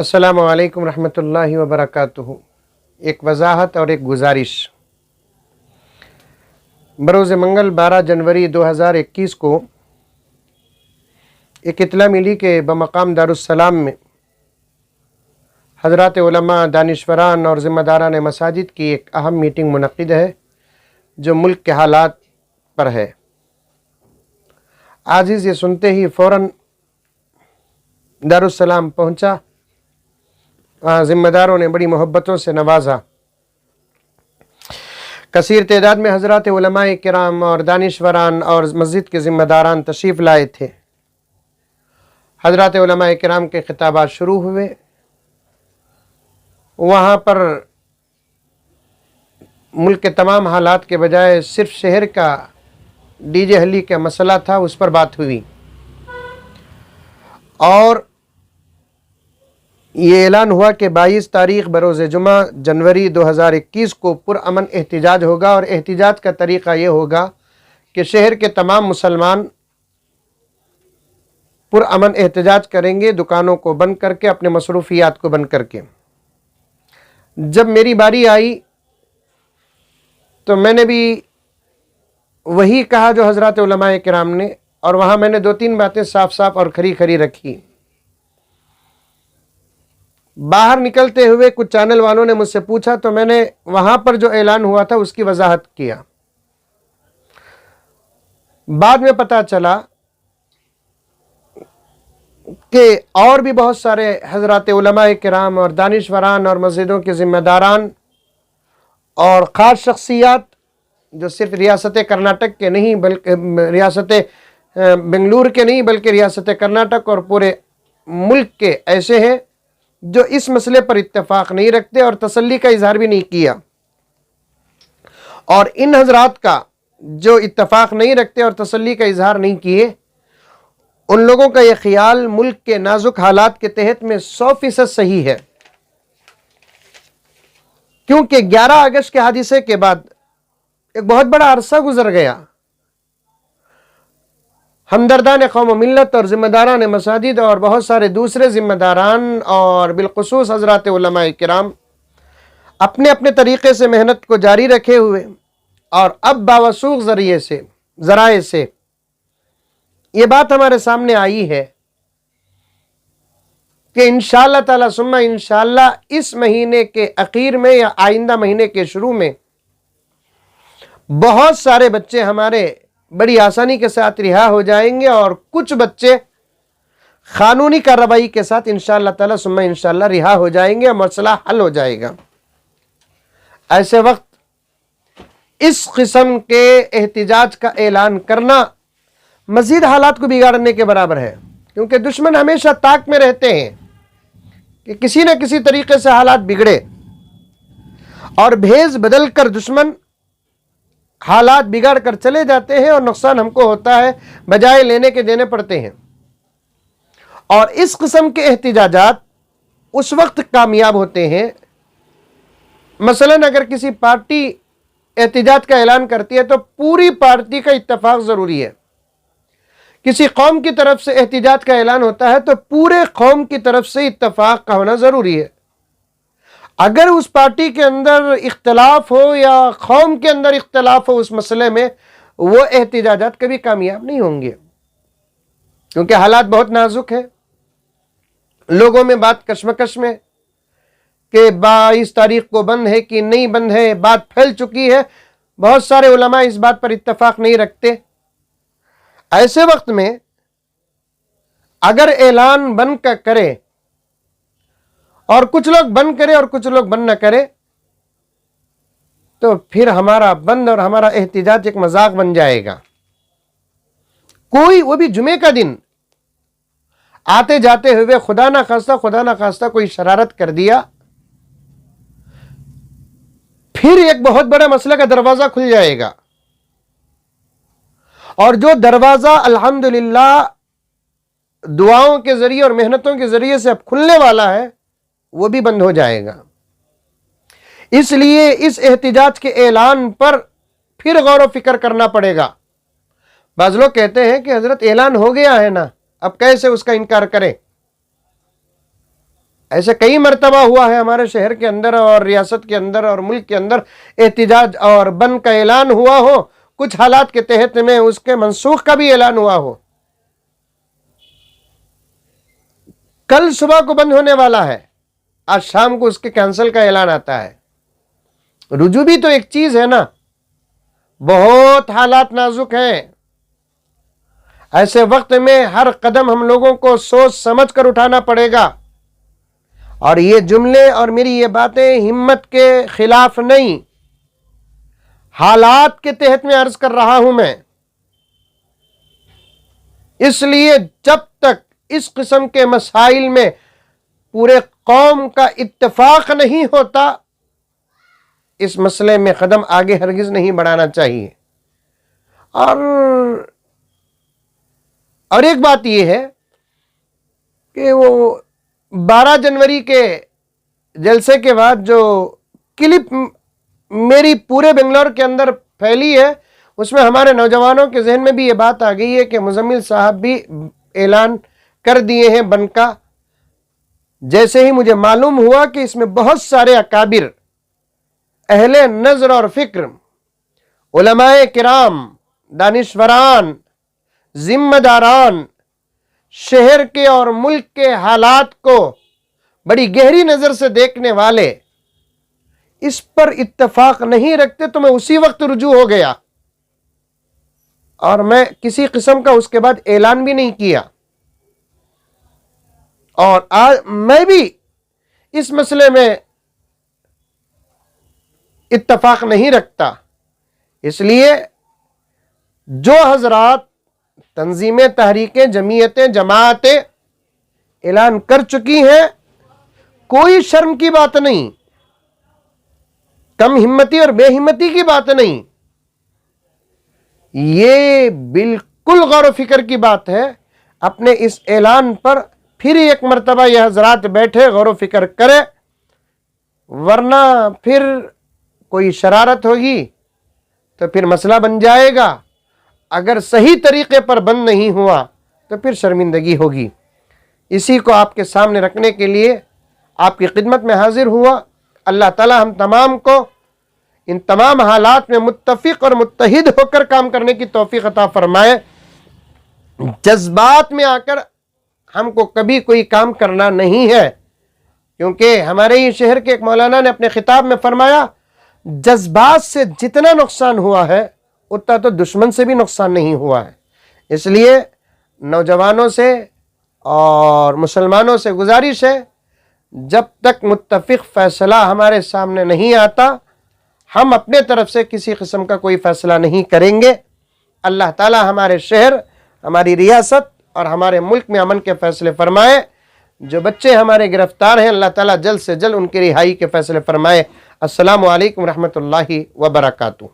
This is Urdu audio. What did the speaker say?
السلام علیکم ورحمۃ اللہ وبرکاتہ۔ ایک وضاحت اور ایک گزارش۔ بروز منگل 12 جنوری 2021 کو ایک اطلاع ملی کہ بمقام دارالسلام میں حضرات علماء، دانشوران اور ذمہ داران مساجد کی ایک اہم میٹنگ منعقد ہے جو ملک کے حالات پر ہے۔ عزیز یہ سنتے ہی فوراً دارالسلام پہنچا۔ ذمہ داروں نے بڑی محبتوں سے نوازا۔ کثیر تعداد میں حضرات علماء کرام اور دانشوران اور مسجد کے ذمہ داران تشریف لائے تھے۔ حضرات علماء کرام کے خطابات شروع ہوئے۔ وہاں پر ملک کے تمام حالات کے بجائے صرف شہر کا ڈی جے ہلی کا مسئلہ تھا، اس پر بات ہوئی، اور یہ اعلان ہوا کہ 22 تاریخ بروز جمعہ جنوری 2021 کو پرامن احتجاج ہوگا، اور احتجاج کا طریقہ یہ ہوگا کہ شہر کے تمام مسلمان پرامن احتجاج کریں گے، دکانوں کو بند کر کے، اپنے مصروفیات کو بند کر کے۔ جب میری باری آئی تو میں نے بھی وہی کہا جو حضرات علماء کرام نے، اور وہاں میں نے 2-3 باتیں صاف صاف اور کھری کھری رکھی۔ باہر نکلتے ہوئے کچھ چینل والوں نے مجھ سے پوچھا تو میں نے وہاں پر جو اعلان ہوا تھا اس کی وضاحت کیا۔ بعد میں پتہ چلا کہ اور بھی بہت سارے حضرات علماء کرام اور دانشوران اور مسجدوں کے ذمہ داران اور خاص شخصیات جو صرف ریاست کرناٹک کے نہیں بلکہ ریاست بنگلور کے نہیں بلکہ ریاست کرناٹک اور پورے ملک کے ایسے ہیں جو اس مسئلے پر اتفاق نہیں رکھتے اور تسلی کا اظہار بھی نہیں کیا، اور ان حضرات کا جو اتفاق نہیں رکھتے اور تسلی کا اظہار نہیں کیے، ان لوگوں کا یہ خیال ملک کے نازک حالات کے تحت میں 100% صحیح ہے، کیونکہ 11 اگست کے حادثے کے بعد ایک بہت بڑا عرصہ گزر گیا۔ ہمدردان قوم و ملت اور ذمہ داران مساجد اور بہت سارے دوسرے ذمہ داران اور بالخصوص حضرات علماء کرام اپنے اپنے طریقے سے محنت کو جاری رکھے ہوئے، اور اب باوثوق ذرائع سے یہ بات ہمارے سامنے آئی ہے کہ انشاءاللہ تعالی ثم انشاءاللہ اس مہینے کے اخیر میں یا آئندہ مہینے کے شروع میں بہت سارے بچے ہمارے بڑی آسانی کے ساتھ رہا ہو جائیں گے، اور کچھ بچے قانونی کارروائی کے ساتھ انشاءاللہ تعالی ثم انشاءاللہ رہا ہو جائیں گے، اور مسئلہ حل ہو جائے گا۔ ایسے وقت اس قسم کے احتجاج کا اعلان کرنا مزید حالات کو بگاڑنے کے برابر ہے، کیونکہ دشمن ہمیشہ طاق میں رہتے ہیں کہ کسی نہ کسی طریقے سے حالات بگڑے، اور بھیز بدل کر دشمن حالات بگاڑ کر چلے جاتے ہیں، اور نقصان ہم کو ہوتا ہے، بجائے لینے کے دینے پڑتے ہیں۔ اور اس قسم کے احتجاجات اس وقت کامیاب ہوتے ہیں، مثلاً اگر کسی پارٹی احتجاج کا اعلان کرتی ہے تو پوری پارٹی کا اتفاق ضروری ہے۔ کسی قوم کی طرف سے احتجاج کا اعلان ہوتا ہے تو پورے قوم کی طرف سے اتفاق کا ہونا ضروری ہے۔ اگر اس پارٹی کے اندر اختلاف ہو یا قوم کے اندر اختلاف ہو اس مسئلے میں، وہ احتجاجات کبھی کامیاب نہیں ہوں گے، کیونکہ حالات بہت نازک ہیں۔ لوگوں میں بات کشمکش میں کہ 22 تاریخ کو بند ہے کہ نہیں بند ہے، بات پھیل چکی ہے، بہت سارے علماء اس بات پر اتفاق نہیں رکھتے۔ ایسے وقت میں اگر اعلان بند کا کرے، اور کچھ لوگ بند کرے اور کچھ لوگ بند نہ کرے، تو پھر ہمارا بند اور ہمارا احتجاج ایک مذاق بن جائے گا۔ کوئی وہ بھی جمعے کا دن آتے جاتے ہوئے خدا نہ خواستہ کوئی شرارت کر دیا، پھر ایک بہت بڑا مسئلہ کا دروازہ کھل جائے گا، اور جو دروازہ الحمدللہ دعاؤں کے ذریعے اور محنتوں کے ذریعے سے اب کھلنے والا ہے، وہ بھی بند ہو جائے گا۔ اس لیے اس احتجاج کے اعلان پر پھر غور و فکر کرنا پڑے گا۔ بعض لوگ کہتے ہیں کہ حضرت اعلان ہو گیا ہے نا، اب کیسے اس کا انکار کریں؟ ایسے کئی مرتبہ ہوا ہے ہمارے شہر کے اندر اور ریاست کے اندر اور ملک کے اندر احتجاج اور بند کا اعلان ہوا ہو، کچھ حالات کے تحت میں اس کے منسوخ کا بھی اعلان ہوا ہو. کل صبح کو بند ہونے والا ہے، آج شام کو اس کے کینسل کا اعلان آتا ہے. رجوع بھی تو ایک چیز ہے نا. بہت حالات نازک ہیں. ایسے وقت میں ہر قدم ہم لوگوں کو سوچ سمجھ کر اٹھانا پڑے گا. اور یہ جملے اور میری یہ باتیں ہمت کے خلاف نہیں، حالات کے تحت میں عرض کر رہا ہوں میں. اس لیے جب تک اس قسم کے مسائل میں پورے قوم کا اتفاق نہیں ہوتا، اس مسئلے میں قدم آگے ہرگز نہیں بڑھانا چاہیے. اور ایک بات یہ ہے کہ وہ 12 جنوری کے جلسے کے بعد جو کلپ میری پورے بنگلور کے اندر پھیلی ہے، اس میں ہمارے نوجوانوں کے ذہن میں بھی یہ بات آ گئی ہے کہ مزمل صاحب بھی اعلان کر دیے ہیں بند کا. جیسے ہی مجھے معلوم ہوا کہ اس میں بہت سارے اکابر، اہل نظر اور فکر، علماء کرام، دانشوران، ذمہ داران، شہر کے اور ملک کے حالات کو بڑی گہری نظر سے دیکھنے والے اس پر اتفاق نہیں رکھتے، تو میں اسی وقت رجوع ہو گیا اور میں کسی قسم کا اس کے بعد اعلان بھی نہیں کیا. اور آج میں بھی اس مسئلے میں اتفاق نہیں رکھتا. اس لیے جو حضرات تنظیمیں، تحریکیں، جمعیتیں، جماعتیں اعلان کر چکی ہیں، کوئی شرم کی بات نہیں، کم ہمتی اور بے ہمتی کی بات نہیں. یہ بالکل غور و فکر کی بات ہے. اپنے اس اعلان پر پھر ایک مرتبہ یہ حضرات بیٹھے، غور و فکر کرے، ورنہ پھر کوئی شرارت ہوگی تو پھر مسئلہ بن جائے گا. اگر صحیح طریقے پر بند نہیں ہوا تو پھر شرمندگی ہوگی. اسی کو آپ کے سامنے رکھنے کے لیے آپ کی خدمت میں حاضر ہوا. اللہ تعالی ہم تمام کو ان تمام حالات میں متفق اور متحد ہو کر کام کرنے کی توفیق عطا فرمائے. جذبات میں آ کر ہم کو کبھی کوئی کام کرنا نہیں ہے، کیونکہ ہمارے ہی شہر کے ایک مولانا نے اپنے خطاب میں فرمایا، جذبات سے جتنا نقصان ہوا ہے اتنا تو دشمن سے بھی نقصان نہیں ہوا ہے. اس لیے نوجوانوں سے اور مسلمانوں سے گزارش ہے، جب تک متفق فیصلہ ہمارے سامنے نہیں آتا، ہم اپنے طرف سے کسی قسم کا کوئی فیصلہ نہیں کریں گے. اللہ تعالی ہمارے شہر، ہماری ریاست اور ہمارے ملک میں امن کے فیصلے فرمائے. جو بچے ہمارے گرفتار ہیں، اللہ تعالیٰ جلد سے جلد ان کی رہائی کے فیصلے فرمائے. السلام علیکم ورحمۃ اللہ وبرکاتہ.